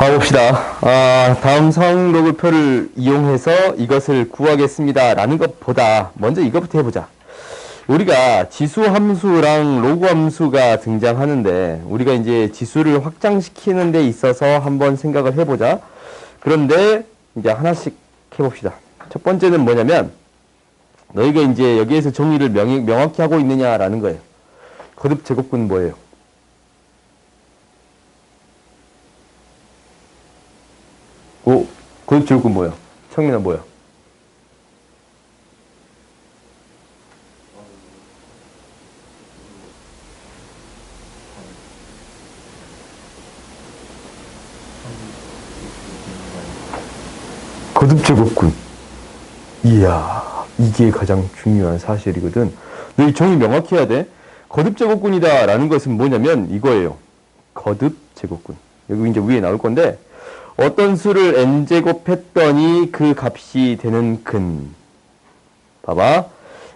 가봅시다. 다음 상록표를 이용해서 이것을 구하겠습니다. 라는 것보다 먼저 이것부터 해보자. 우리가 지수 함수랑 로그 함수가 등장하는데 우리가 이제 지수를 확장시키는 데 있어서 한번 생각을 해보자. 그런데 이제 하나씩 해봅시다. 첫 번째는 뭐냐면 너희가 이제 여기에서 정의를 명확히 하고 있느냐라는 거예요. 거듭 제곱근은 뭐예요? 거듭 제곱근 뭐야? 청민아 뭐야? 거듭 제곱근. 이야, 이게 가장 중요한 사실이거든. 너희 정의 명확히 해야 돼. 거듭 제곱근이다 라는 것은 뭐냐면 이거예요. 거듭 제곱근. 여기 이제 위에 나올 건데 어떤 수를 n제곱 했더니 그 값이 되는 근. 봐봐.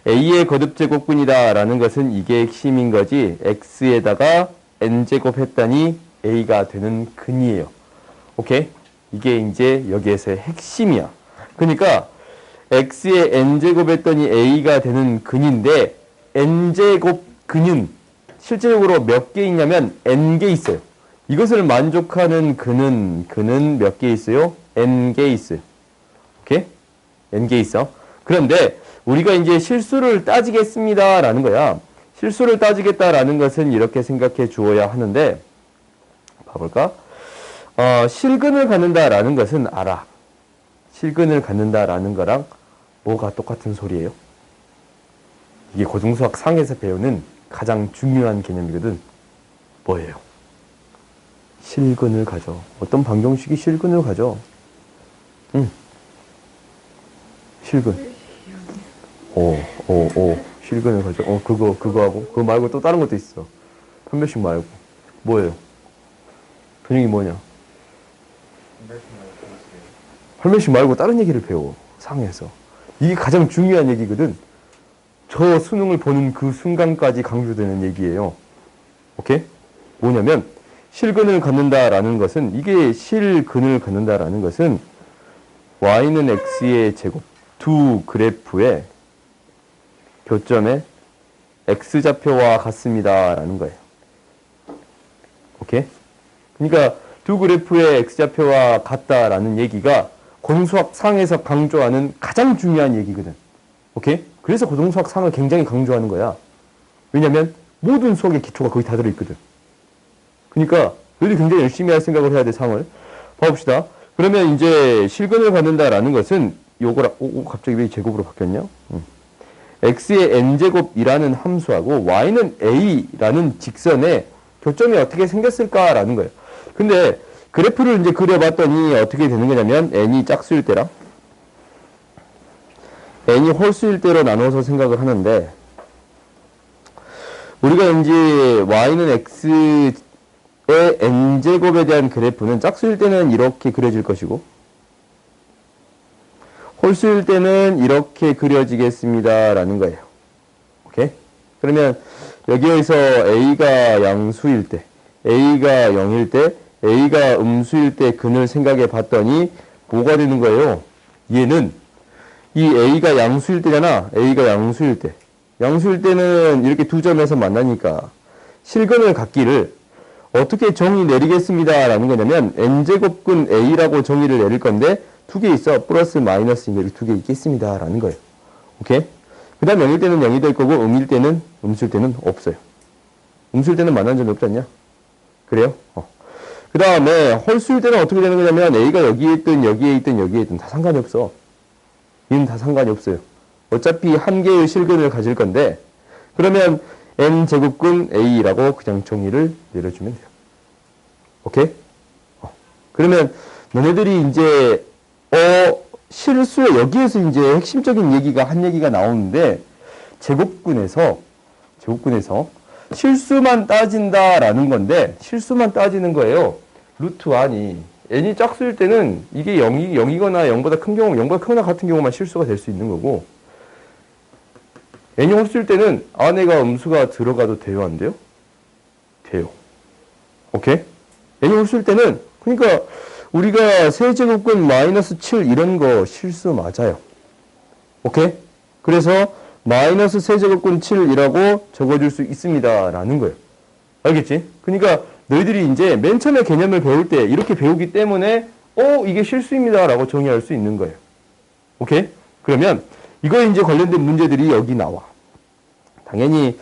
a의 거듭 제곱근이다 라는 것은 이게 핵심인 거지. x에다가 n제곱 했더니 a가 되는 근이에요. 오케이? 이게 이제 여기에서의 핵심이야. 그러니까 x에 n제곱 했더니 a가 되는 근인데 n제곱 근은 실제적으로 몇 개 있냐면 n개 있어요. 이것을 만족하는 근은 몇 개 있어요? n개 있어요. 오케이? n개 있어. 그런데 우리가 이제 실수를 따지겠습니다 라는 거야. 실수를 따지겠다라는 것은 이렇게 생각해 주어야 하는데 봐볼까? 실근을 갖는다라는 것은 알아. 실근을 갖는다라는 거랑 뭐가 똑같은 소리예요? 이게 고등수학 상에서 배우는 가장 중요한 개념이거든. 뭐예요? 실근을 가져. 어떤 방정식이 실근을 가져? 실근. 실근을 가져. 그거하고. 그거 말고 또 다른 것도 있어. 판별식 말고. 뭐예요? 변형이 뭐냐? 판별식 말고 다른 얘기를 배워. 상에서. 이게 가장 중요한 얘기거든. 저 수능을 보는 그 순간까지 강조되는 얘기예요. 오케이? 뭐냐면 실근을 갖는다라는 것은 이게 실근을 갖는다라는 것은 y는 x의 제곱 두 그래프의 교점에 x좌표와 같습니다라는 거예요. 오케이? 그러니까 두 그래프의 x좌표와 같다라는 얘기가 고등수학 상에서 강조하는 가장 중요한 얘기거든. 오케이? 그래서 고등수학 상을 굉장히 강조하는 거야. 왜냐면 모든 수학의 기초가 거기 다 들어있거든. 그러니까 너희들이 굉장히 열심히 할 생각을 해야 돼, 상을. 봐봅시다. 그러면 이제 실근을 갖는다라는 것은 요거라, 갑자기 왜 제곱으로 바뀌었냐? x의 n제곱이라는 함수하고 y는 a라는 직선에 교점이 어떻게 생겼을까라는 거예요. 근데 그래프를 이제 그려봤더니 어떻게 되는 거냐면 n이 짝수일 때랑 n이 홀수일 때로 나눠서 생각을 하는데 우리가 이제 y는 x의 n제곱에 대한 그래프는 짝수일 때는 이렇게 그려질 것이고 홀수일 때는 이렇게 그려지겠습니다 라는 거예요. 오케이? 그러면 여기에서 a가 양수일 때 a가 0일 때 a가 음수일 때 근을 생각해 봤더니 뭐가 되는 거예요? 얘는 이 a가 양수일 때잖아. a가 양수일 때. 양수일 때는 이렇게 두 점에서 만나니까 실근을 갖기를 어떻게 정의 내리겠습니다 라는 거냐면 n제곱근 a라고 정의를 내릴 건데 두 개 있어. 플러스 마이너스 이렇게 두 개 있겠습니다 라는 거예요. 오케이? 그 다음 0일 때는 0이 될 거고 음일 때는 음수일 때는 없어요. 음수일 때는 만난 점이 없지 않냐? 그래요? 그 다음에 홀수일 때는 어떻게 되는 거냐면 a가 여기에 있든 여기에 있든 여기에 있든 다 상관이 없어. 얘는 다 상관이 없어요. 어차피 한 개의 실근을 가질 건데 그러면 n제곱근 a라고 그냥 정의를 내려주면 돼요. 오케이? 그러면 너네들이 이제 실수에 여기에서 이제 핵심적인 얘기가 한 얘기가 나오는데 제곱근에서 실수만 따진다라는 건데 실수만 따지는 거예요. 루트 안이 n이 짝수일 때는 이게 0이거나 0보다 큰 경우, 0보다 크거나 같은 경우만 실수가 될 수 있는 거고 n이 홀수일 때는 안에가 음수가 들어가도 돼요, 안 돼요? 돼요. 오케이? n이 홀수일 때는 그러니까 우리가 세제곱근 마이너스 7 이런 거 실수 맞아요. 오케이? 그래서 마이너스 세제곱근 7이라고 적어줄 수 있습니다. 라는 거예요. 알겠지? 그러니까 너희들이 이제 맨 처음에 개념을 배울 때 이렇게 배우기 때문에 이게 실수입니다. 라고 정의할 수 있는 거예요. 오케이? 그러면 이거 이제 관련된 문제들이 여기 나와. 당연히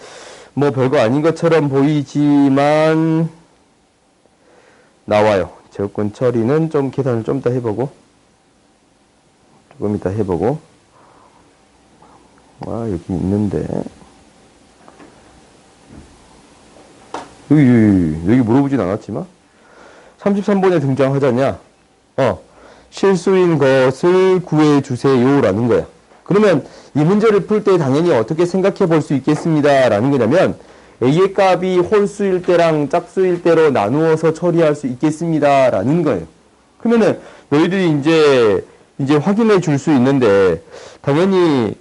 뭐 별거 아닌 것처럼 보이지만 나와요. 제곱근 처리는 좀 계산을 좀 더 해보고 조금 이따 해보고 여기 있는데 여기 물어보진 않았지만 33번에 등장하잖냐. 실수인 것을 구해주세요 라는 거야. 그러면 이 문제를 풀 때 당연히 어떻게 생각해 볼 수 있겠습니다 라는 거냐면 A의 값이 홀수일 때랑 짝수일 때로 나누어서 처리할 수 있겠습니다 라는 거예요. 그러면은 너희들이 이제 확인해 줄 수 있는데 당연히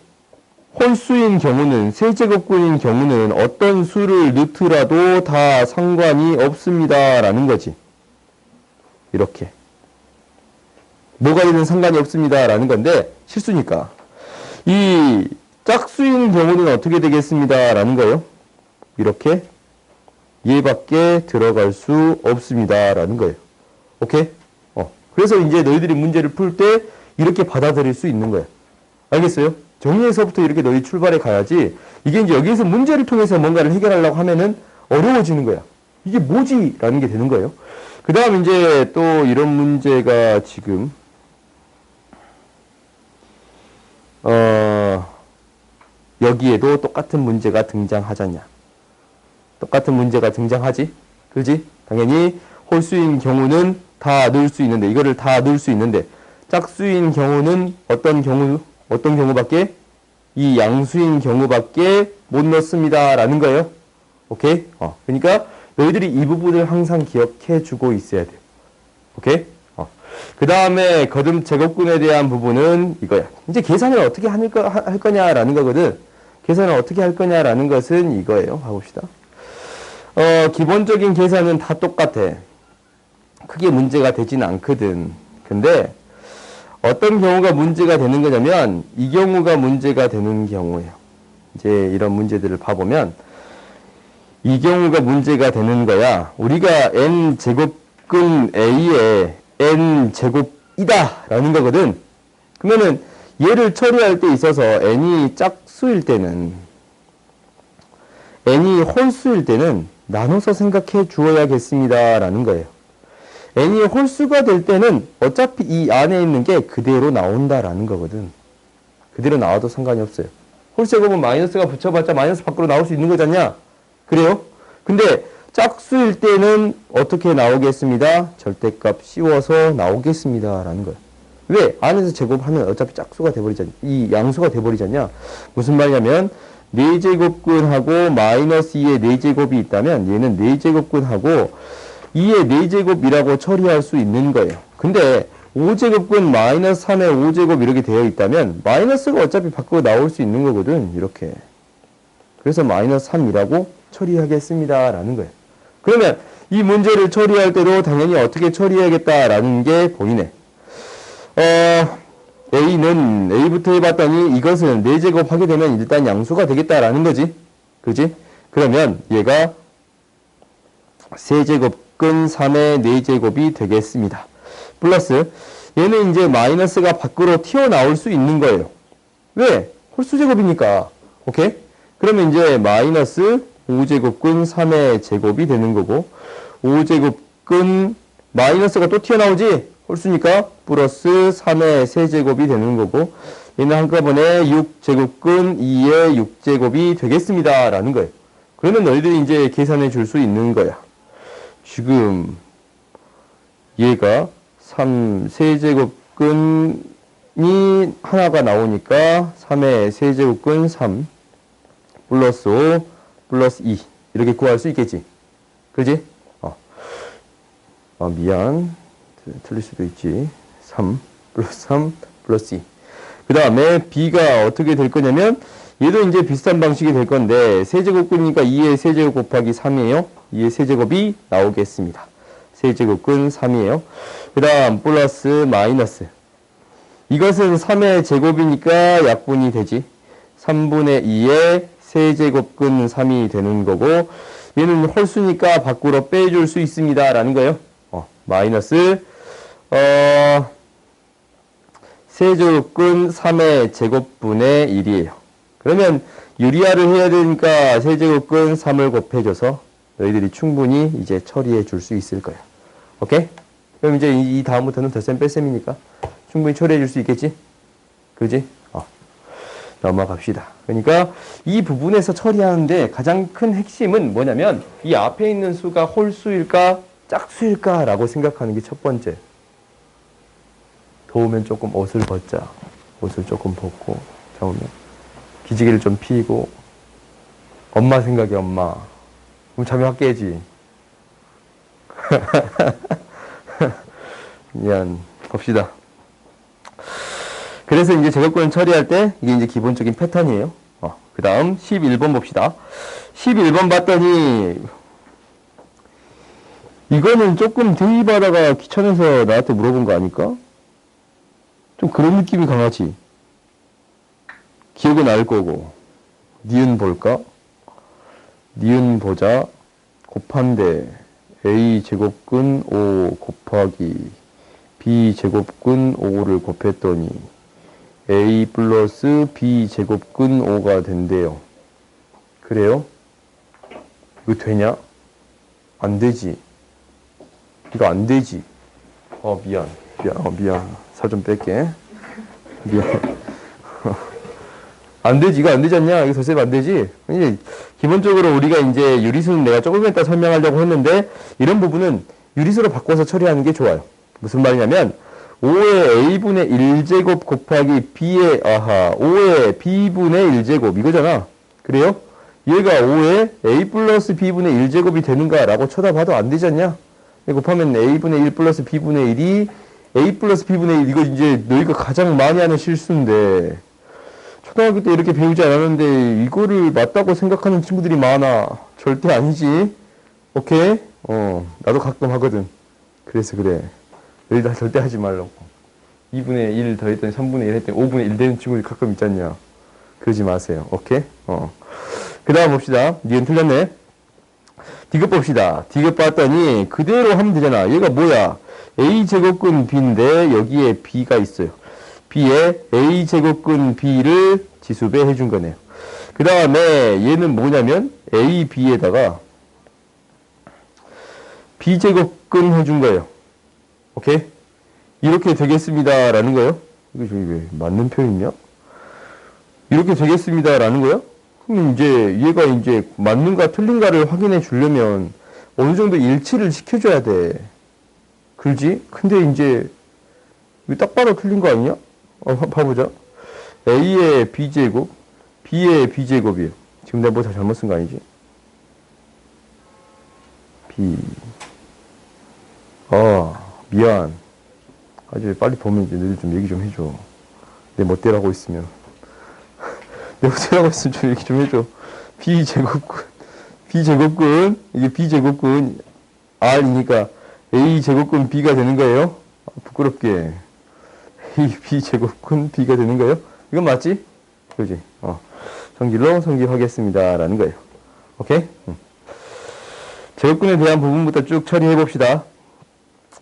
홀수인 경우는 세제곱근인 경우는 어떤 수를 넣더라도 다 상관이 없습니다 라는 거지. 이렇게 뭐가 되든 상관이 없습니다 라는 건데 실수니까 이 짝수인 경우는 어떻게 되겠습니다 라는 거예요. 이렇게 얘밖에 들어갈 수 없습니다 라는 거예요. 오케이? 그래서 이제 너희들이 문제를 풀 때 이렇게 받아들일 수 있는 거예요. 알겠어요? 정의에서부터 이렇게 너희 출발해 가야지 이게 이제 여기에서 문제를 통해서 뭔가를 해결하려고 하면은 어려워지는 거야. 이게 뭐지? 라는 게 되는 거예요. 그 다음 이제 또 이런 문제가 지금 여기에도 똑같은 문제가 등장하잖냐. 똑같은 문제가 등장하지. 그지? 당연히 홀수인 경우는 다 넣을 수 있는데 이거를 다 넣을 수 있는데 짝수인 경우는 어떤 경우밖에? 이 양수인 경우밖에 못 넣습니다 라는 거예요. 오케이? 그러니까 너희들이 이 부분을 항상 기억해 주고 있어야 돼요. 오케이? 그 다음에 거듭 제곱근에 대한 부분은 이거야. 이제 계산을 어떻게 할 거냐라는 거거든. 계산을 어떻게 할 거냐라는 것은 이거예요. 봐봅시다. 기본적인 계산은 다 똑같아. 크게 문제가 되진 않거든. 근데 어떤 경우가 문제가 되는 거냐면 이 경우가 문제가 되는 경우예요. 이제 이런 문제들을 봐보면 이 경우가 문제가 되는 거야. 우리가 n 제곱근 a의 n 제곱이다 라는 거거든. 그러면은 얘를 처리할 때 있어서 n이 짝수일 때는 n이 홀수일 때는 나눠서 생각해 주어야겠습니다 라는 거예요. n이 홀수가 될 때는 어차피 이 안에 있는 게 그대로 나온다라는 거거든. 그대로 나와도 상관이 없어요. 홀수제곱은 마이너스가 붙여봤자 마이너스 밖으로 나올 수 있는 거잖냐? 그래요? 근데 짝수일 때는 어떻게 나오겠습니다? 절대값 씌워서 나오겠습니다 라는 거예요. 왜? 안에서 제곱하면 어차피 짝수가 돼버리잖냐? 이 양수가 돼버리잖냐? 무슨 말이냐면 4제곱근하고 마이너스 2의 4제곱이 있다면 얘는 4제곱근하고 2의 4제곱이라고 처리할 수 있는 거예요. 근데 5제곱근 마이너스 3의 5제곱 이렇게 되어 있다면 마이너스가 어차피 밖으로 나올 수 있는 거거든. 이렇게. 그래서 마이너스 3이라고 처리하겠습니다 라는 거예요. 그러면 이 문제를 처리할 때도 당연히 어떻게 처리해야겠다라는 게 보이네. A는 A부터 해봤더니 이것은 4제곱 하게 되면 일단 양수가 되겠다라는 거지. 그지? 그러면 얘가 세제곱근 3의 4제곱이 되겠습니다. 플러스 얘는 이제 마이너스가 밖으로 튀어나올 수 있는 거예요. 왜? 홀수제곱이니까. 오케이? 그러면 이제 마이너스 5제곱근 3의 제곱이 되는 거고 5제곱근 마이너스가 또 튀어나오지? 홀수니까 플러스 3의 세제곱이 되는 거고 얘는 한꺼번에 6제곱근 2의 6제곱이 되겠습니다 라는 거예요. 그러면 너희들이 이제 계산해 줄 수 있는 거야. 지금 얘가 3세제곱근이 하나가 나오니까 3의 세제곱근 3 플러스 5 플러스 2 이렇게 구할 수 있겠지. 그지? 미안. 틀릴 수도 있지. 3 플러스 3 플러스 2. 그 다음에 b가 어떻게 될 거냐면 얘도 이제 비슷한 방식이 될 건데 세제곱근이니까 2의 세제곱 곱하기 3이에요. 2의 세제곱이 나오겠습니다. 세제곱근 3이에요. 그 다음 플러스 마이너스. 이것은 3의 제곱이니까 약분이 되지. 3분의 2의 세제곱근 3이 되는 거고, 얘는 홀수니까 밖으로 빼줄 수 있습니다 라는 거예요. 마이너스 세제곱근 3의 제곱분의 1이에요. 그러면 유리화를 해야 되니까 세제곱근 3을 곱해줘서 너희들이 충분히 이제 처리해 줄 수 있을 거야. 오케이? 그럼 이제 이 다음부터는 덧셈 뺄셈이니까 충분히 처리해 줄 수 있겠지? 그지? 넘어갑시다. 그러니까 이 부분에서 처리하는데 가장 큰 핵심은 뭐냐면 이 앞에 있는 수가 홀수일까 짝수일까 라고 생각하는 게 첫 번째. 더우면 조금 옷을 벗자. 옷을 조금 벗고 더우면 기지개를 좀 피고 엄마 생각이 엄마. 그럼 잠이 확 깨지. 미안. 봅시다. 그래서 이제 제곱근을 처리할 때 이게 이제 기본적인 패턴이에요. 그 다음 11번 봅시다. 11번 봤더니 이거는 조금 대입하다가 귀찮아서 나한테 물어본 거 아닐까? 좀 그런 느낌이 강하지. 기억은 알 거고. 니은 볼까? 니은 보자. 곱한데 a 제곱근 5 곱하기 b 제곱근 5를 곱했더니 a 플러스 b 제곱근 5가 된대요. 그래요? 이거 되냐? 안 되지. 이거 안 되지. 미안. 살 좀 뺄게. 미안. 안 되지. 이거 안 되지 않냐? 이거 덧셈 안 되지? 이제 기본적으로 우리가 이제 유리수는 내가 조금 이따 설명하려고 했는데 이런 부분은 유리수로 바꿔서 처리하는 게 좋아요. 무슨 말이냐면 5의 a분의 1제곱 곱하기 b의 5의 b분의 1제곱 이거잖아. 그래요? 얘가 5의 a 플러스 b분의 1제곱이 되는가 라고 쳐다봐도 안 되지 않냐? 곱하면 a분의 1 플러스 b분의 1이 a 플러스 b분의 1 이거 이제 너희가 가장 많이 하는 실수인데 초등학교 때 이렇게 배우지 않았는데 이거를 맞다고 생각하는 친구들이 많아. 절대 아니지. 오케이? 나도 가끔 하거든. 그래서 그래. 너희들 절대 하지 말라고. 2분의 1 더했더니 3분의 1 했더니 5분의 1 되는 친구들이 가끔 있잖냐. 그러지 마세요. 오케이? 그 다음 봅시다. 니은 틀렸네. 디귿 봅시다. 디귿 봤더니 그대로 하면 되잖아. 얘가 뭐야? a제곱근 b인데 여기에 b가 있어요. b에 a제곱근 b를 지수배 해준 거네요. 그 다음에 얘는 뭐냐면 a, b에다가 b제곱근 해준 거예요. 오케이? 이렇게 되겠습니다. 라는 거예요. 이거 저기 왜 맞는 표현이냐? 이렇게 되겠습니다. 라는 거예요? 그럼 이제 얘가 이제 맞는가 틀린가를 확인해 주려면 어느 정도 일치를 시켜줘야 돼. 그렇지? 근데 이제 딱 봐도 틀린 거 아니냐? 봐보자. a의 b제곱, b의 b제곱이에요. 지금 내가 뭐 다 잘못 쓴 거 아니지? b. 미안. 아주 빨리 보면 이제 너희들 좀 얘기 좀 해줘. 내 멋대로 하고 있으면. 내 멋대로 하고 있으면 좀 얘기 좀 해줘. b제곱근, 이게 b제곱근 r이니까 a제곱근 b가 되는 거예요. 부끄럽게. a b제곱근 b가 되는 거예요. 이건 맞지? 그지? 성질로 성립하겠습니다. 라는 거예요. 오케이? 제곱근에 대한 부분부터 쭉 처리해 봅시다.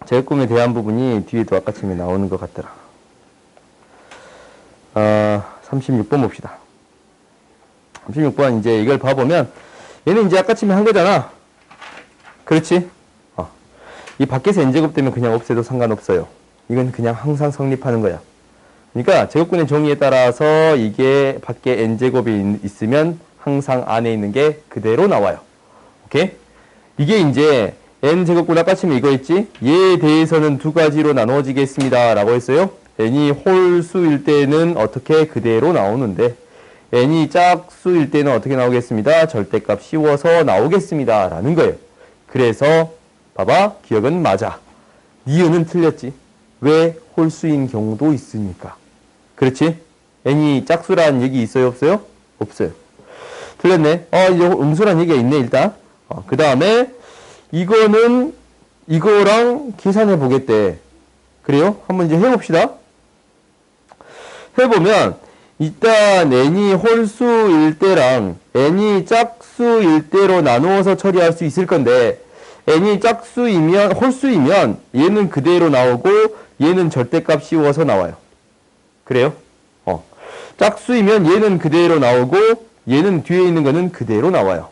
제곱근에 대한 부분이 뒤에도 아까쯤에 나오는 것 같더라. 36번 봅시다. 36번 이제 이걸 봐보면 얘는 이제 아까쯤에 한 거잖아. 그렇지? 이 밖에서 n제곱 되면 그냥 없애도 상관없어요. 이건 그냥 항상 성립하는 거야. 그러니까 제곱근의 정의에 따라서 이게 밖에 n제곱이 있으면 항상 안에 있는 게 그대로 나와요. 오케이? 이게 이제 n제곱근 아까쯤에 이거 있지? 얘에 대해서는 두 가지로 나누어지겠습니다. 라고 했어요. n이 홀수일 때는 어떻게 그대로 나오는데 n이 짝수일 때는 어떻게 나오겠습니다. 절대값 씌워서 나오겠습니다. 라는 거예요. 그래서 봐봐. 기억은 맞아. 니은은 틀렸지. 왜? 홀수인 경우도 있으니까. 그렇지? n이 짝수라는 얘기 있어요? 없어요? 없어요. 틀렸네. 이제 음수란 얘기가 있네 일단. 그 다음에 이거는 이거랑 계산해 보겠대. 그래요? 한번 이제 해봅시다. 해보면 일단 n이 홀수일 때랑 n이 짝수일 때로 나누어서 처리할 수 있을 건데 n이 홀수이면 얘는 그대로 나오고 얘는 절대값 씌워서 나와요. 그래요? 짝수이면 얘는 그대로 나오고 얘는 뒤에 있는 거는 그대로 나와요.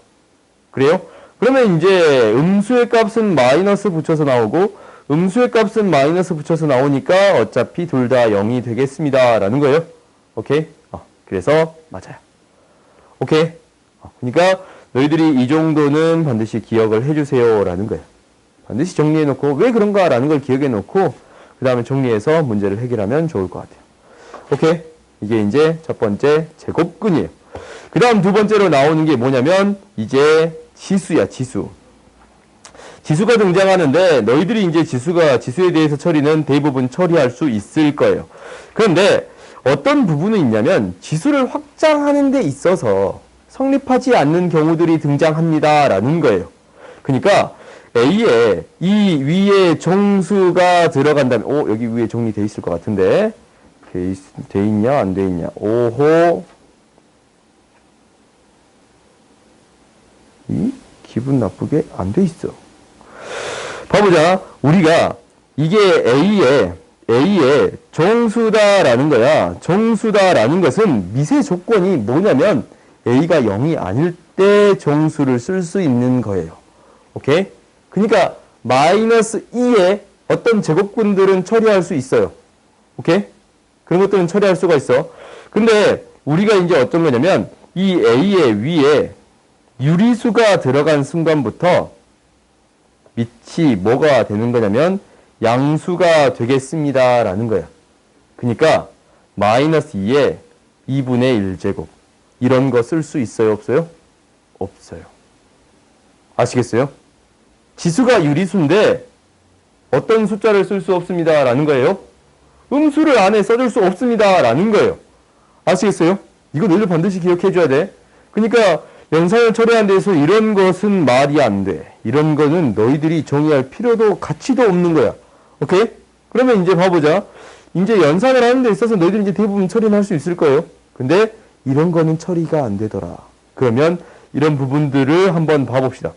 그래요? 그러면 이제 음수의 값은 마이너스 붙여서 나오고 음수의 값은 마이너스 붙여서 나오니까 어차피 둘 다 0이 되겠습니다. 라는 거예요. 오케이? 그래서 맞아요. 오케이? 그러니까 너희들이 이 정도는 반드시 기억을 해주세요. 라는 거예요. 반드시 정리해놓고 왜 그런가 라는 걸 기억해놓고 그 다음에 정리해서 문제를 해결하면 좋을 것 같아요. 오케이? 이게 이제 첫 번째 제곱근이에요. 그 다음 두 번째로 나오는 게 뭐냐면 이제 지수야, 지수. 지수가 등장하는데 너희들이 이제 지수에 대해서 처리는 대부분 처리할 수 있을 거예요. 그런데 어떤 부분은 있냐면 지수를 확장하는 데 있어서 성립하지 않는 경우들이 등장합니다. 라는 거예요. 그러니까 A에 이 위에 정수가 들어간다면 여기 위에 정리되어 있을 것 같은데 돼 있냐 안 돼 있냐 오호 기분 나쁘게 안 돼 있어. 봐보자. 우리가 이게 A의 정수다라는 거야. 정수다라는 것은 미세 조건이 뭐냐면 A가 0이 아닐 때 정수를 쓸 수 있는 거예요. 오케이? 그러니까 마이너스 2의 어떤 제곱근들은 처리할 수 있어요. 오케이? 그런 것들은 처리할 수가 있어. 근데 우리가 이제 어떤 거냐면 이 A의 위에 유리수가 들어간 순간부터 밑이 뭐가 되는 거냐면 양수가 되겠습니다. 라는 거야. 그러니까 마이너스 2에 2분의 1제곱 이런 거 쓸 수 있어요? 없어요? 없어요. 아시겠어요? 지수가 유리수인데 어떤 숫자를 쓸 수 없습니다. 라는 거예요. 음수를 안에 써줄 수 없습니다. 라는 거예요. 아시겠어요? 이거 너희들 반드시 기억해 줘야 돼. 그러니까 연산을 처리하는 데서 이런 것은 말이 안 돼. 이런 거는 너희들이 정의할 필요도 가치도 없는 거야. 오케이? 그러면 이제 봐보자. 이제 연산을 하는 데 있어서 너희들이 이제 대부분 처리는 할 수 있을 거예요. 근데 이런 거는 처리가 안 되더라. 그러면 이런 부분들을 한번 봐봅시다.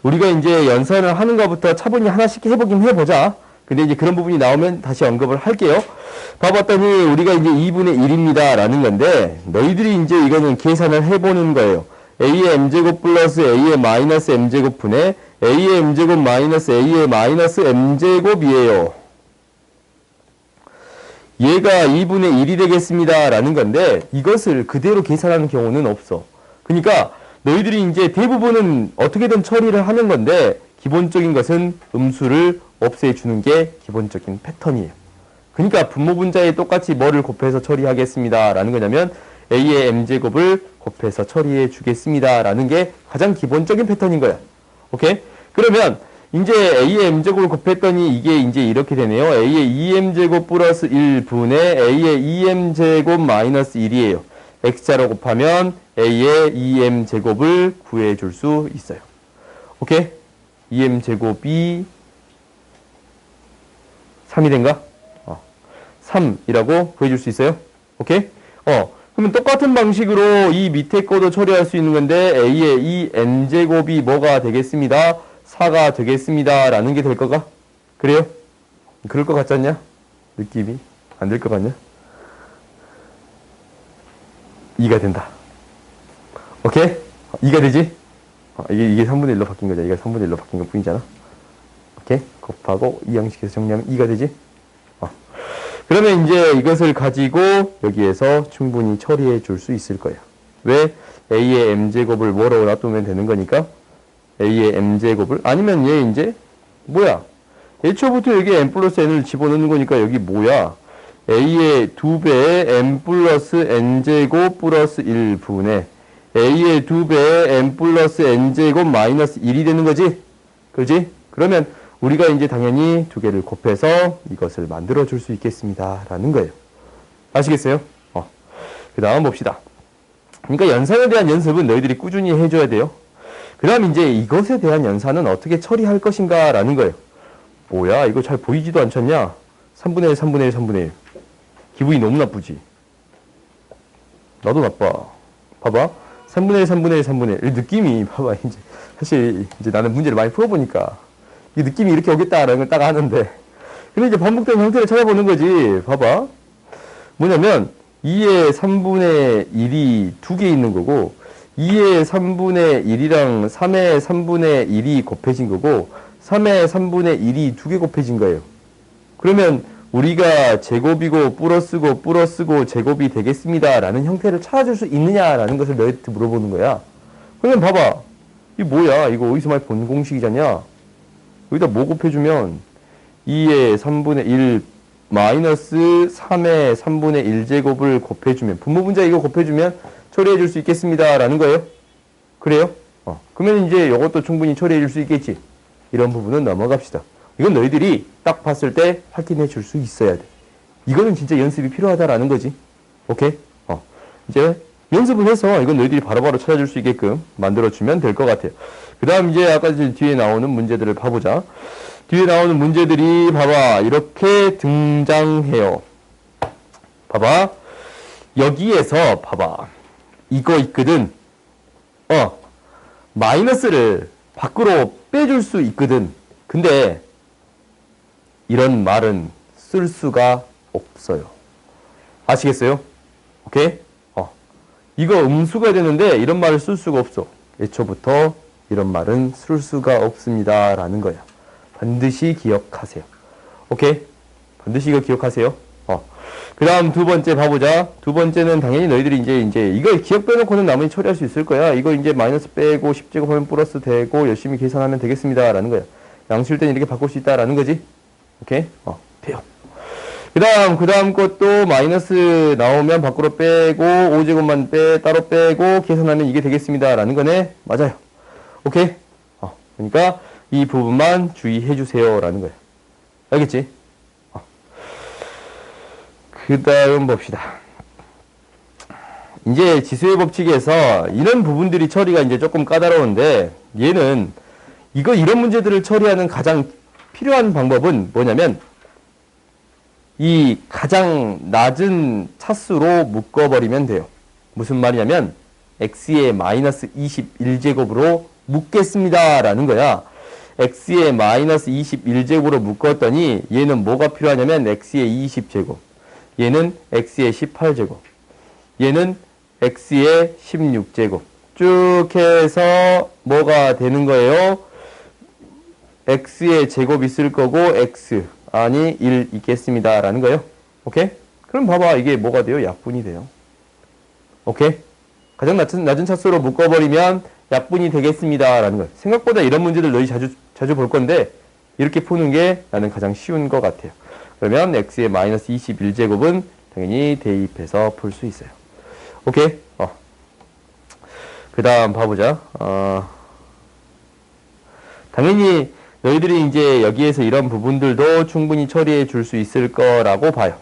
우리가 이제 연산을 하는 것부터 차분히 하나씩 해보자. 근데 이제 그런 부분이 나오면 다시 언급을 할게요. 봐봤더니 우리가 이제 2분의 1입니다. 라는 건데, 너희들이 이제 이거는 계산을 해보는 거예요. A의 m제곱 플러스 A의 마이너스 m제곱 분의 A의 m제곱 마이너스 A의 마이너스 m제곱이에요. 얘가 2분의 1이 되겠습니다. 라는 건데, 이것을 그대로 계산하는 경우는 없어. 그러니까, 너희들이 이제 대부분은 어떻게든 처리를 하는 건데, 기본적인 것은 음수를 없애주는 게 기본적인 패턴이에요. 그러니까 분모분자에 똑같이 뭐를 곱해서 처리하겠습니다. 라는 거냐면 A의 m제곱을 곱해서 처리해 주겠습니다. 라는 게 가장 기본적인 패턴인 거야. 오케이? 그러면 이제 A의 m제곱을 곱했더니 이게 이제 이렇게 되네요. A의 2m제곱 플러스 1분의 A의 2m제곱 마이너스 1이에요. x자로 곱하면 A의 2m제곱을 구해 줄 수 있어요. 오케이? 2m제곱이 3이 된가? 3이라고 구해줄 수 있어요? 오케이? 그러면 똑같은 방식으로 이 밑에 거도 처리할 수 있는 건데 A의 이 n제곱이 뭐가 되겠습니다? 4가 되겠습니다. 라는 게 될 거가? 그래요? 그럴 것 같지 않냐? 느낌이? 안 될 것 같냐? 2가 된다. 오케이? 2가 되지? 이게 3분의 1로 바뀐 거잖아. 이게 3분의 1로 바뀐 것 뿐이잖아. 오케이? 곱하고 이 양식에서 정리하면 2가 되지? 그러면 이제 이것을 가지고 여기에서 충분히 처리해 줄 수 있을 거예요. 왜? A의 m제곱을 뭐라고 놔두면 되는 거니까 A의 m제곱을 아니면 얘 이제 뭐야? 애초부터 여기 m 플러스 n을 집어넣는 거니까 여기 뭐야? A의 2배의 m 플러스 n제곱 플러스 1분의 A의 2배의 m 플러스 n제곱 마이너스 1이 되는 거지? 그렇지? 그러면 우리가 이제 당연히 두 개를 곱해서 이것을 만들어 줄 수 있겠습니다. 라는 거예요. 아시겠어요? 그 다음 봅시다. 그러니까 연산에 대한 연습은 너희들이 꾸준히 해줘야 돼요. 그 다음 이제 이것에 대한 연산은 어떻게 처리할 것인가 라는 거예요. 뭐야? 이거 잘 보이지도 않잖냐? 3분의 1, 3분의 1, 3분의 1. 기분이 너무 나쁘지? 나도 나빠. 봐봐. 3분의 1, 3분의 1, 3분의 1. 이 느낌이, 봐봐. 이제, 사실, 이제 나는 문제를 많이 풀어보니까, 이 느낌이 이렇게 오겠다라는 걸 딱 아는데, 근데 이제 반복되는 형태를 찾아보는 거지. 봐봐. 뭐냐면, 2의 3분의 1이 2개 있는 거고, 2의 3분의 1이랑 3의 3분의 1이 곱해진 거고, 3의 3분의 1이 2개 곱해진 거예요. 그러면 우리가 제곱이고 플러스고 제곱이 되겠습니다 라는 형태를 찾아줄 수 있느냐라는 것을 너희한테 물어보는 거야. 그러면 봐봐. 이 뭐야? 이거 어디서 많이 본 공식이잖냐? 여기다 뭐 곱해주면 2의 3분의 1 마이너스 3의 3분의 1제곱을 곱해주면 분모 분자 이거 곱해주면 처리해 줄 수 있겠습니다 라는 거예요. 그래요? 그러면 이제 이것도 충분히 처리해 줄 수 있겠지. 이런 부분은 넘어갑시다. 이건 너희들이 딱 봤을 때 확인해 줄 수 있어야 돼. 이거는 진짜 연습이 필요하다라는 거지. 오케이? 이제 연습을 해서 이건 너희들이 바로바로 찾아줄 수 있게끔 만들어주면 될 것 같아요. 그 다음 이제 아까 뒤에 나오는 문제들을 봐보자. 뒤에 나오는 문제들이 봐봐. 이렇게 등장해요. 봐봐. 여기에서 봐봐. 이거 있거든. 마이너스를 밖으로 빼줄 수 있거든. 근데 이런 말은 쓸 수가 없어요. 아시겠어요? 오케이? 이거 음수가 되는데 이런 말을 쓸 수가 없어. 애초부터 이런 말은 쓸 수가 없습니다. 라는 거야. 반드시 기억하세요. 오케이? 반드시 이거 기억하세요. 그 다음 두 번째 봐보자. 두 번째는 당연히 너희들이 이제 이거 기억 빼놓고는 나머지 처리할 수 있을 거야. 이거 이제 마이너스 빼고 10제곱 하면 플러스 되고 열심히 계산하면 되겠습니다. 라는 거야. 양수일 땐 이렇게 바꿀 수 있다라는 거지. 오케이? 돼요. 그 다음 것도 마이너스 나오면 밖으로 빼고 5제곱만 따로 빼고 계산하면 이게 되겠습니다. 라는 거네. 맞아요. 오케이? 그러니까 이 부분만 주의해 주세요. 라는 거야. 알겠지? 그 다음 봅시다. 이제 지수의 법칙에서 이런 부분들이 처리가 이제 조금 까다로운데 얘는 이런 문제들을 처리하는 가장 필요한 방법은 뭐냐면 이 가장 낮은 차수로 묶어버리면 돼요. 무슨 말이냐면 x의 마이너스 21제곱으로 묶겠습니다 라는 거야. x의 마이너스 21제곱으로 묶었더니 얘는 뭐가 필요하냐면 x의 20제곱, 얘는 x의 18제곱, 얘는 x의 16제곱 쭉 해서 뭐가 되는 거예요? x의 제곱 있을 거고 x 아니 1 있겠습니다 라는 거예요. 오케이? 그럼 봐봐. 이게 뭐가 돼요? 약분이 돼요. 오케이? 가장 낮은 차수로 묶어버리면 약분이 되겠습니다 라는 거예요. 생각보다 이런 문제들 너희 자주 볼 건데 이렇게 푸는 게 나는 가장 쉬운 것 같아요. 그러면 x의 마이너스 21제곱은 당연히 대입해서 풀 수 있어요. 오케이? 그 다음 봐보자. 당연히 너희들이 이제 여기에서 이런 부분들도 충분히 처리해 줄 수 있을 거라고 봐요.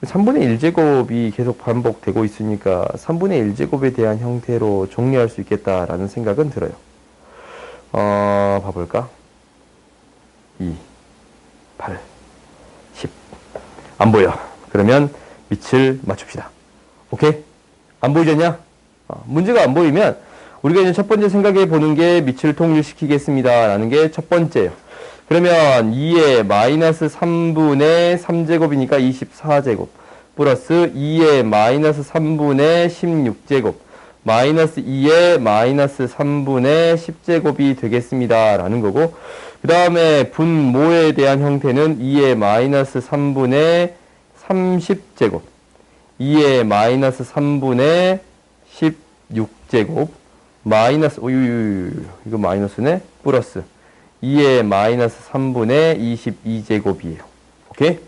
3분의 1제곱이 계속 반복되고 있으니까 3분의 1제곱에 대한 형태로 정리할 수 있겠다라는 생각은 들어요. 봐볼까? 2, 8, 10. 안 보여. 그러면 밑을 맞춥시다. 오케이? 안 보이잖냐? 문제가 안 보이면 우리가 이제 첫 번째 생각해 보는 게 밑을 통일시키겠습니다 라는 게 첫 번째예요. 그러면 2의 마이너스 3분의 3제곱이니까 24제곱 플러스 2의 마이너스 3분의 16제곱 마이너스 2의 마이너스 3분의 10제곱이 되겠습니다 라는 거고, 그 다음에 분모에 대한 형태는 2의 마이너스 3분의 30제곱 2의 마이너스 3분의 16제곱 마이너스 이거 마이너스네 플러스 2의 마이너스 3분의 22제곱이에요. 오케이?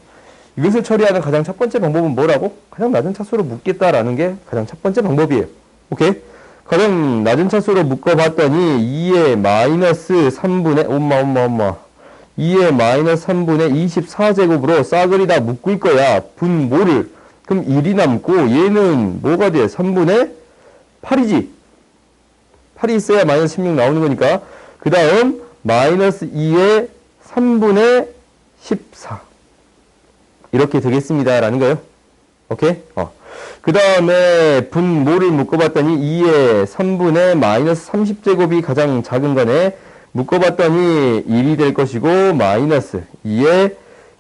이것을 처리하는 가장 첫 번째 방법은 뭐라고? 가장 낮은 차수로 묶겠다라는 게 가장 첫 번째 방법이에요. 오케이? 가장 낮은 차수로 묶어봤더니 2의 마이너스 3분의 2의 마이너스 3분의 24제곱으로 싸그리 다 묶을 거야. 분모를. 그럼 1이 남고 얘는 뭐가 돼? 3분의 8이지. 8이 있어야 마이너스 16 나오는 거니까. 그 다음 마이너스 2의 3분의 14 이렇게 되겠습니다 라는 거예요. 오케이? 그 다음에 분모를 묶어봤더니 2의 3분의 마이너스 30제곱이 가장 작은 거네. 묶어봤더니 1이 될 것이고 마이너스 2의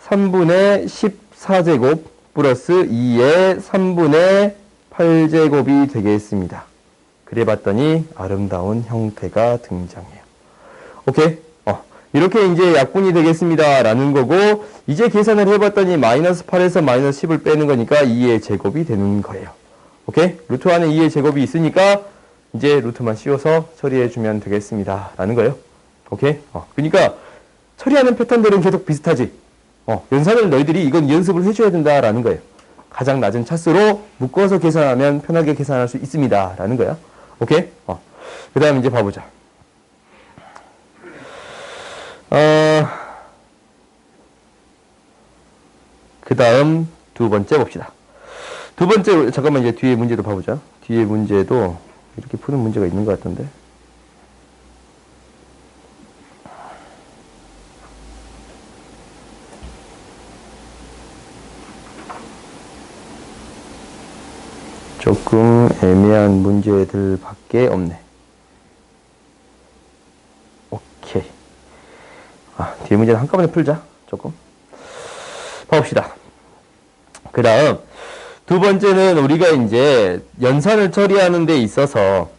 3분의 14제곱 플러스 2의 3분의 8제곱이 되겠습니다. 그래봤더니 아름다운 형태가 등장해요. 오케이? 이렇게 이제 약분이 되겠습니다 라는 거고, 이제 계산을 해봤더니 마이너스 8에서 마이너스 10을 빼는 거니까 2의 제곱이 되는 거예요. 오케이? 루트 안에 2의 제곱이 있으니까 이제 루트만 씌워서 처리해주면 되겠습니다 라는 거예요. 오케이? 그러니까 처리하는 패턴들은 계속 비슷하지. 연산을 너희들이 이건 연습을 해줘야 된다라는 거예요. 가장 낮은 차수로 묶어서 계산하면 편하게 계산할 수 있습니다 라는 거야. 오케이? 그 다음 이제 봐보자. 그 다음 두 번째 봅시다. 두 번째, 잠깐만 이제 뒤에 문제도 봐보자. 뒤에 문제도 이렇게 푸는 문제가 있는 것 같던데. 조금 애매한 문제들 밖에 없네. 오케이. 뒤에 문제는 한꺼번에 풀자. 조금. 봅시다. 그 다음, 두 번째는 우리가 이제 연산을 처리하는 데 있어서,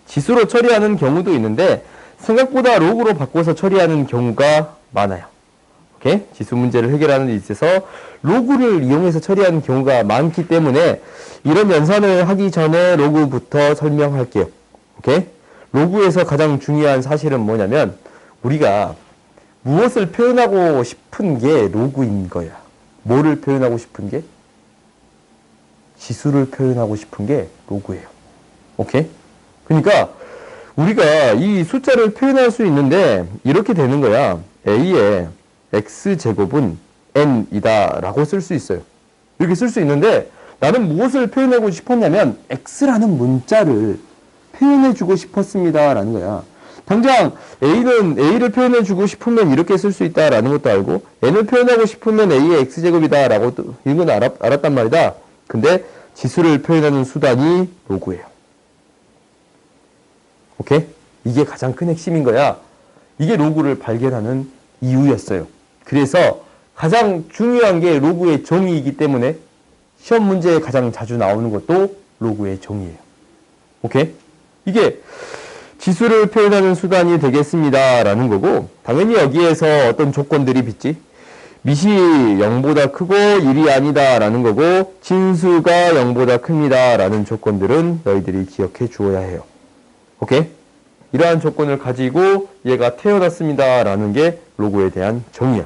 지수로 처리하는 경우도 있는데, 생각보다 로그로 바꿔서 처리하는 경우가 많아요. 오케이? 지수 문제를 해결하는 데 있어서 로그를 이용해서 처리하는 경우가 많기 때문에, 이런 연산을 하기 전에 로그부터 설명할게요. 오케이? 로그에서 가장 중요한 사실은 뭐냐면, 우리가 무엇을 표현하고 싶은 게 로그인 거야. 뭐를 표현하고 싶은 게? 지수를 표현하고 싶은 게 로그예요. 오케이? 그러니까 우리가 이 숫자를 표현할 수 있는데 이렇게 되는 거야. A의 x제곱은 n이다 라고 쓸 수 있어요. 이렇게 쓸 수 있는데 나는 무엇을 표현하고 싶었냐면 x라는 문자를 표현해주고 싶었습니다 라는 거야. 당장 A를 표현해주고 싶으면 이렇게 쓸 수 있다라는 것도 알고, N을 표현하고 싶으면 A의 X제곱이다 라고 이건 알았단 말이다. 근데 지수를 표현하는 수단이 로그예요. 오케이? 이게 가장 큰 핵심인 거야. 이게 로그를 발견하는 이유였어요. 그래서 가장 중요한 게 로그의 정의이기 때문에 시험 문제에 가장 자주 나오는 것도 로그의 정의예요. 오케이? 이게 지수를 표현하는 수단이 되겠습니다 라는 거고, 당연히 여기에서 어떤 조건들이 빗지. 밑이 0보다 크고 1이 아니다 라는 거고, 진수가 0보다 큽니다 라는 조건들은 너희들이 기억해 주어야 해요. 오케이? 이러한 조건을 가지고 얘가 태어났습니다 라는 게 로그에 대한 정의야.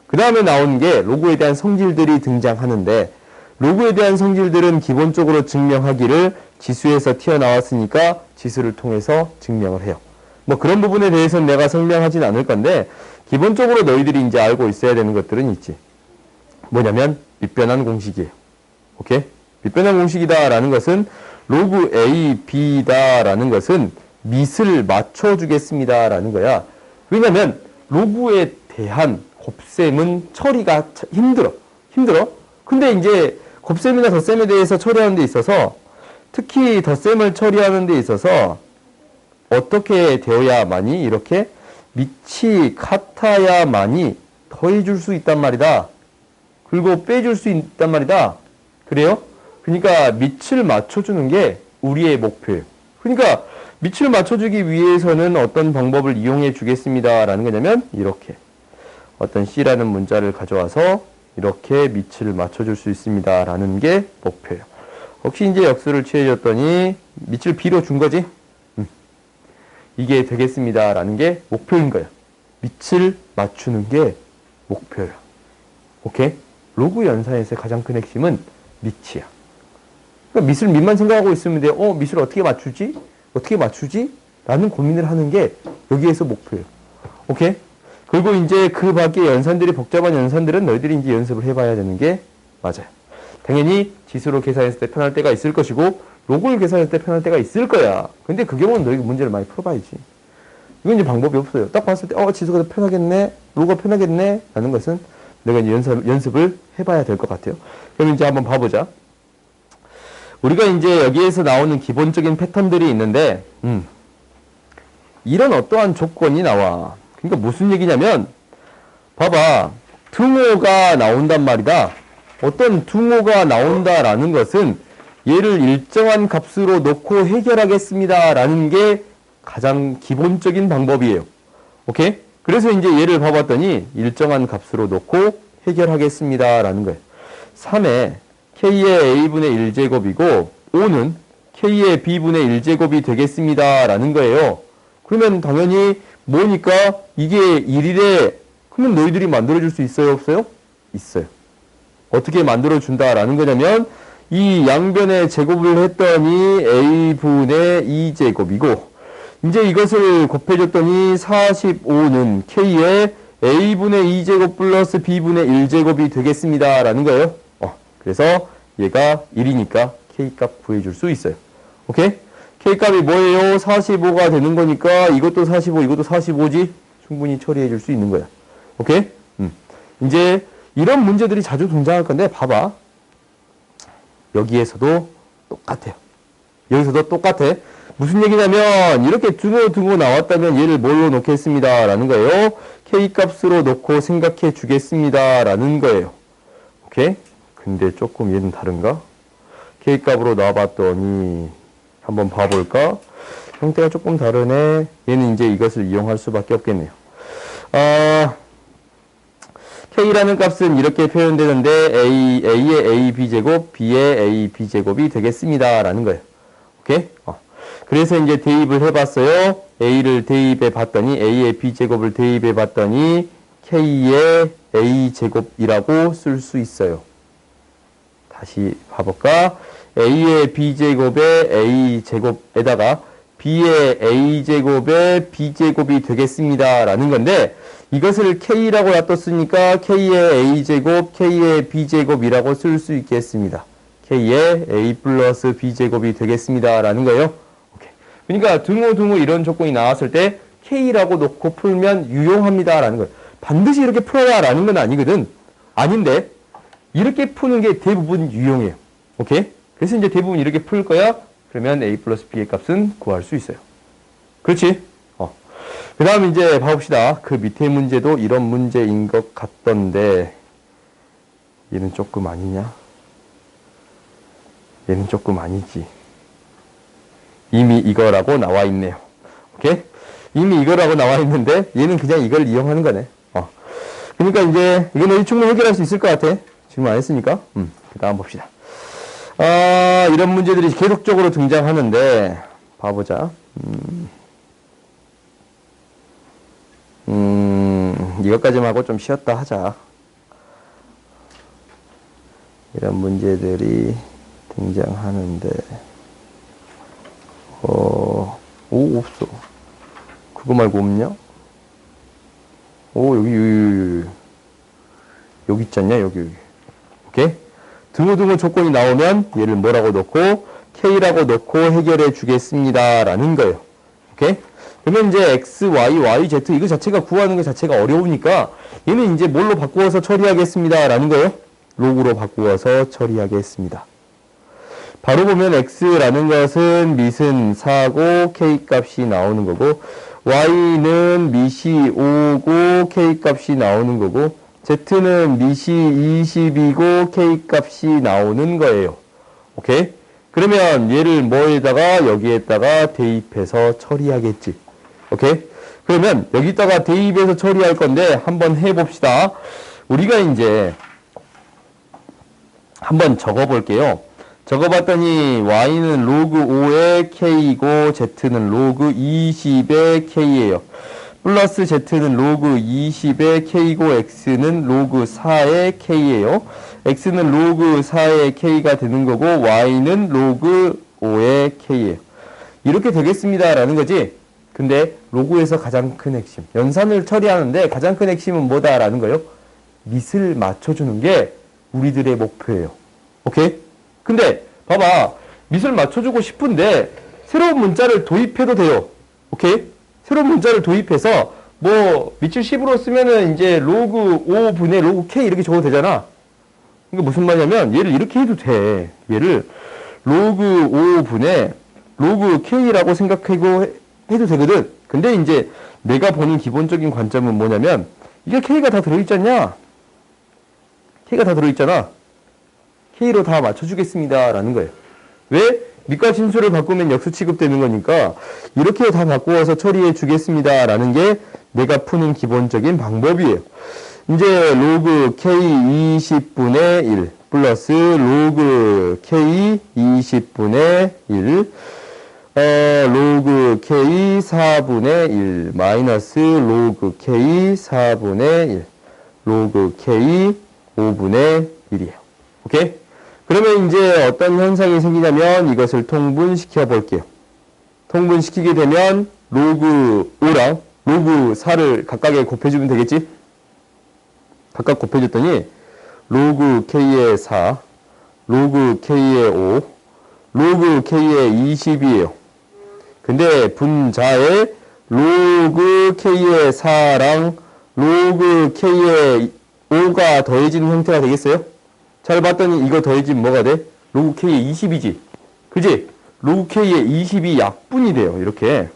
그 다음에 나오는 게 로그에 대한 성질들이 등장하는데, 로그에 대한 성질들은 기본적으로 증명하기를 지수에서 튀어나왔으니까 지수를 통해서 증명을 해요. 뭐 그런 부분에 대해서는 내가 설명하진 않을 건데, 기본적으로 너희들이 이제 알고 있어야 되는 것들은 있지. 뭐냐면 밑변환 공식이에요. 오케이? 밑변환 공식이다라는 것은 로그 A, B다라는 것은 밑을 맞춰주겠습니다라는 거야. 왜냐면 로그에 대한 곱셈은 처리가 힘들어. 근데 이제 곱셈이나 덧셈에 대해서 처리하는 데 있어서, 특히 덧셈을 처리하는 데 있어서 어떻게 되어야만이 이렇게 밑이 같아야만이 더해줄 수 있단 말이다. 그리고 빼줄 수 있단 말이다. 그래요? 그러니까 밑을 맞춰주는 게 우리의 목표예요. 그러니까 밑을 맞춰주기 위해서는 어떤 방법을 이용해 주겠습니다 라는 거냐면, 이렇게 어떤 C라는 문자를 가져와서 이렇게 밑을 맞춰줄 수 있습니다 라는 게 목표예요. 혹시 이제 역수를 취해줬더니 밑을 B로 준 거지? 이게 되겠습니다 라는 게 목표인 거야. 밑을 맞추는 게 목표야. 오케이? 로그 연산에서의 가장 큰 핵심은 밑이야. 그러니까 밑만 생각하고 있으면 돼. 밑을 어떻게 맞추지? 어떻게 맞추지? 라는 고민을 하는 게 여기에서 목표예요. 오케이? 그리고 이제 그 밖에 연산들이, 복잡한 연산들은 너희들이 이제 연습을 해봐야 되는 게 맞아요. 당연히 지수로 계산했을 때 편할 때가 있을 것이고, 로그를 계산했을 때 편할 때가 있을 거야. 근데 그 경우는 너희가 문제를 많이 풀어봐야지. 이건 이제 방법이 없어요. 딱 봤을 때, 지수가 더 편하겠네, 로가 편하겠네, 라는 것은 내가 이제 연습을 해봐야 될 것 같아요. 그럼 이제 한번 봐보자. 우리가 이제 여기에서 나오는 기본적인 패턴들이 있는데, 이런 어떠한 조건이 나와. 그러니까 무슨 얘기냐면, 봐봐. 등호가 나온단 말이다. 어떤 등호가 나온다라는 것은 얘를 일정한 값으로 놓고 해결하겠습니다. 라는 게 가장 기본적인 방법이에요. 오케이? 그래서 이제 얘를 봐봤더니 일정한 값으로 놓고 해결하겠습니다. 라는 거예요. 3에 k의 a분의 1제곱이고 5는 k의 b분의 1제곱이 되겠습니다. 라는 거예요. 그러면 당연히 뭐니까 이게 1이래. 그러면 너희들이 만들어줄 수 있어요? 없어요? 있어요. 어떻게 만들어준다라는 거냐면 이 양변의 제곱을 했더니 a분의 2제곱이고 이제 이것을 곱해줬더니 45는 k의 a분의 2제곱 플러스 b분의 1제곱이 되겠습니다. 라는 거예요. 그래서 얘가 1이니까 k값 구해줄 수 있어요. 오케이? k값이 뭐예요? 45가 되는 거니까 이것도 45, 이것도 45지? 충분히 처리해 줄 수 있는 거야. 오케이? 이제 이런 문제들이 자주 등장할 건데 봐봐. 여기에서도 똑같아요. 여기서도 똑같아. 무슨 얘기냐면 이렇게 등호 나왔다면 얘를 뭘로 놓겠습니다. 라는 거예요. k값으로 놓고 생각해 주겠습니다. 라는 거예요. 오케이? 근데 조금 얘는 다른가? k값으로 나와봤더니 한번 봐볼까? 형태가 조금 다르네. 얘는 이제 이것을 이용할 수밖에 없겠네요. k라는 값은 이렇게 표현되는데 a의 ab제곱, b의 ab제곱이 되겠습니다. 라는 거예요. 오케이? 그래서 이제 대입을 해봤어요. a를 대입해 봤더니 a의 b제곱을 대입해 봤더니 k의 a제곱이라고 쓸 수 있어요. 다시 봐볼까? a의 b제곱에 a제곱에다가 b의 a제곱에 b제곱이 되겠습니다. 라는 건데 이것을 k라고 놔뒀으니까 k의 a제곱, k의 b제곱이라고 쓸 수 있겠습니다. k의 a 플러스 b제곱이 되겠습니다. 라는 거예요. 오케이. 그러니까 등호 이런 조건이 나왔을 때 k라고 놓고 풀면 유용합니다. 라는 거예요. 반드시 이렇게 풀어야 라는 건 아니거든. 아닌데 이렇게 푸는 게 대부분 유용해요. 오케이? 그래서 이제 대부분 이렇게 풀 거야. 그러면 a 플러스 b의 값은 구할 수 있어요. 그렇지? 그 다음 이제 봐봅시다. 그 밑에 문제도 이런 문제인 것 같던데 얘는 조금 아니냐? 얘는 조금 아니지. 이미 이거라고 나와 있네요. 오케이? 이미 이거라고 나와 있는데 얘는 그냥 이걸 이용하는 거네. 그러니까 이제 이건 충분히 해결할 수 있을 것 같아. 질문 안 했으니까. 그 다음 봅시다. 이런 문제들이 계속적으로 등장하는데 봐보자. 이것까지만 하고 좀 쉬었다 하자. 이런 문제들이 등장하는데 없어. 그거 말고 없냐? 여기 있지 않냐? 여기. 오케이? 등호 조건이 나오면 얘를 뭐라고 놓고 k라고 놓고 해결해 주겠습니다. 라는 거예요. 오케이? 그러면 이제 x, y, z 이거 자체가 구하는 것 자체가 어려우니까 얘는 이제 뭘로 바꾸어서 처리하겠습니다. 라는 거예요. 로그로 바꾸어서 처리하겠습니다. 바로 보면 x라는 것은 밑은 4고 k값이 나오는 거고 y는 밑이 5고 k값이 나오는 거고 z는 밑이 20이고 k값이 나오는 거예요. 오케이? 그러면 얘를 뭐에다가 여기에다가 대입해서 처리하겠지. 오케이? 그러면 여기다가 대입해서 처리할 건데 한번 해봅시다. 우리가 이제 한번 적어볼게요. 적어봤더니 y는 로그 5의 k이고 z는 로그 20의 k예요. 플러스 z는 로그 20의 k고 x는 로그 4의 k예요. x는 로그 4의 k가 되는 거고 y는 로그 5의 k예요. 이렇게 되겠습니다. 라는 거지. 근데 로그에서 가장 큰 핵심. 연산을 처리하는데 가장 큰 핵심은 뭐다라는 거예요? 밑을 맞춰주는 게 우리들의 목표예요. 오케이? 근데 봐봐. 밑을 맞춰주고 싶은데 새로운 문자를 도입해도 돼요. 오케이? 새로운 문자를 도입해서 뭐 밑줄 10으로 쓰면은 이제 로그 5분의 로그 K 이렇게 적어도 되잖아. 이게 무슨 말이냐면 얘를 이렇게 해도 돼. 얘를 로그 5분의 로그 K라고 생각하고 해도 되거든. 근데 이제 내가 보는 기본적인 관점은 뭐냐면 이게 K가 다 들어있지 않냐? K가 다 들어있잖아. K로 다 맞춰주겠습니다. 라는 거예요. 왜? 밑과 진수를 바꾸면 역수 취급되는 거니까 이렇게 다 바꾸어서 처리해 주겠습니다. 라는 게 내가 푸는 기본적인 방법이에요. 이제 로그 K 20분의 1 플러스 로그 K 20분의 1 로그 K 4분의 1 마이너스 로그 K 4분의 1 로그 K 5분의 1이에요. 오케이? 그러면 이제 어떤 현상이 생기냐면 이것을 통분시켜 볼게요. 통분시키게 되면 로그 5랑 로그 4를 각각에 곱해주면 되겠지? 각각 곱해줬더니 로그 K의 4, 로그 K의 5, 로그 K의 20이에요. 근데 분자에 로그 K의 4랑 로그 K의 5가 더해지는 형태가 되겠어요? 잘 봤더니 이거 더해지면 뭐가 돼? 로그 K의 20이지. 그지? 로그 K의 20이 약분이 돼요. 이렇게.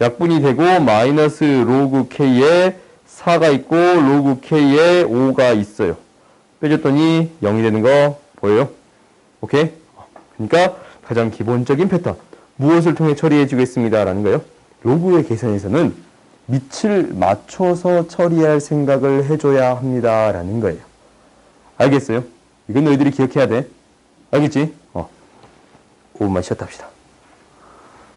약분이 되고 마이너스 로그 K의 4가 있고 로그 K의 5가 있어요. 빼줬더니 0이 되는 거 보여요? 오케이? 그러니까 가장 기본적인 패턴. 무엇을 통해 처리해 주겠습니다. 라는 거예요. 로그의 계산에서는 밑을 맞춰서 처리할 생각을 해줘야 합니다. 라는 거예요. 알겠어요? 이건 너희들이 기억해야 돼. 알겠지? 5분만 쉬었다 합시다.